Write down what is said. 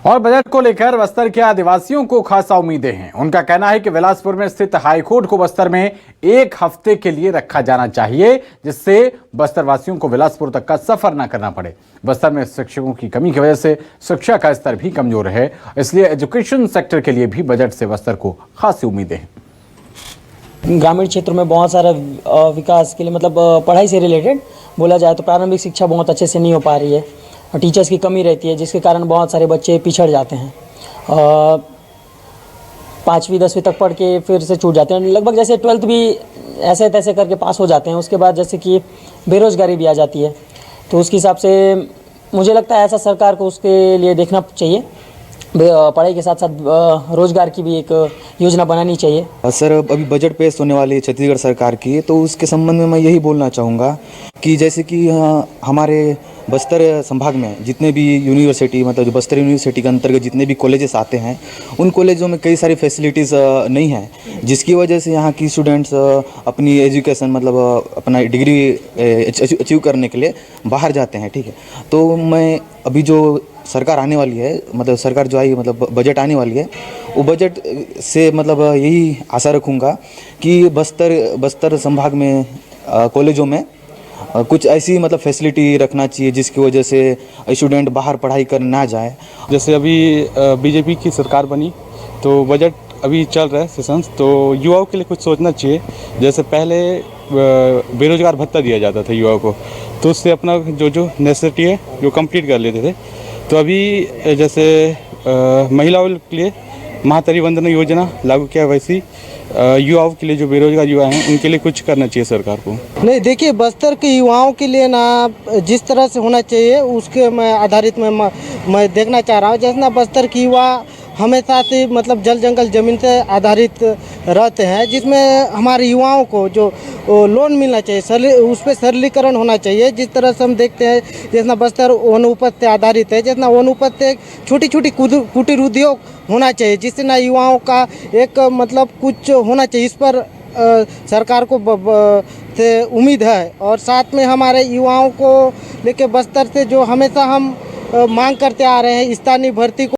और बजट को लेकर बस्तर के आदिवासियों को खासा उम्मीदें हैं। उनका कहना है कि बिलासपुर में स्थित हाईकोर्ट को बस्तर में एक हफ्ते के लिए रखा जाना चाहिए, जिससे बस्तर वासियों को बिलासपुर तक का सफर न करना पड़े। बस्तर में शिक्षकों की कमी की वजह से शिक्षा का स्तर भी कमजोर है, इसलिए एजुकेशन सेक्टर के लिए भी बजट से बस्तर को खासी उम्मीदें हैं। ग्रामीण क्षेत्र में बहुत सारा विकास के लिए मतलब पढ़ाई से रिलेटेड बोला जाए तो प्रारंभिक शिक्षा बहुत अच्छे से नहीं हो पा रही है और टीचर्स की कमी रहती है, जिसके कारण बहुत सारे बच्चे पिछड़ जाते हैं। 5वीं 10वीं तक पढ़ के फिर से छूट जाते हैं। लगभग जैसे 12th भी ऐसे तैसे करके पास हो जाते हैं। उसके बाद जैसे कि बेरोज़गारी भी आ जाती है, तो उसके हिसाब से मुझे लगता है ऐसा सरकार को उसके लिए देखना चाहिए। पढ़ाई के साथ साथ रोजगार की भी एक योजना बनानी चाहिए। सर, अभी बजट पेश होने वाली है छत्तीसगढ़ सरकार की, तो उसके संबंध में मैं यही बोलना चाहूँगा कि जैसे कि हमारे बस्तर संभाग में जितने भी यूनिवर्सिटी मतलब जो बस्तर यूनिवर्सिटी के अंतर्गत जितने भी कॉलेजेस आते हैं, उन कॉलेजों में कई सारी फैसिलिटीज़ नहीं हैं, जिसकी वजह से यहाँ की स्टूडेंट्स अपनी एजुकेशन मतलब अपना डिग्री अचीव करने के लिए बाहर जाते हैं। ठीक है, तो मैं अभी जो सरकार आने वाली है, मतलब सरकार जो आई मतलब बजट आने वाली है, वो बजट से मतलब यही आशा रखूँगा कि बस्तर संभाग में कॉलेजों में कुछ ऐसी मतलब फैसिलिटी रखना चाहिए जिसकी वजह से स्टूडेंट बाहर पढ़ाई करने ना जाए। जैसे अभी बीजेपी की सरकार बनी तो बजट अभी चल रहा है सेशंस, तो युवाओं के लिए कुछ सोचना चाहिए। जैसे पहले बेरोजगार भत्ता दिया जाता था युवाओं को, तो उससे अपना जो नेसेसिटी है जो कंप्लीट कर लेते थे। तो अभी जैसे महिलाओं के लिए महातरी वंदना योजना लागू किया, वैसी युवाओं के लिए जो बेरोजगार युवा हैं उनके लिए कुछ करना चाहिए सरकार को। नहीं, देखिए, बस्तर के युवाओं के लिए ना जिस तरह से होना चाहिए उसके मैं आधारित मैं देखना चाह रहा हूँ। जैसे ना बस्तर के युवा हमेशा से मतलब जल जंगल ज़मीन से आधारित रहते हैं, जिसमें हमारे युवाओं को जो लोन मिलना चाहिए उस पर सरलीकरण होना चाहिए। जिस तरह से हम देखते हैं जैसे बस्तर वन उपज से आधारित है, जैसे वन उपज से छोटी छोटी कुटीर उद्योग होना चाहिए, जिससे ना युवाओं का एक मतलब कुछ होना चाहिए। इस पर सरकार को से उम्मीद है। और साथ में हमारे युवाओं को लेके बस्तर से जो हमेशा हम मांग करते आ रहे हैं स्थानीय भर्ती को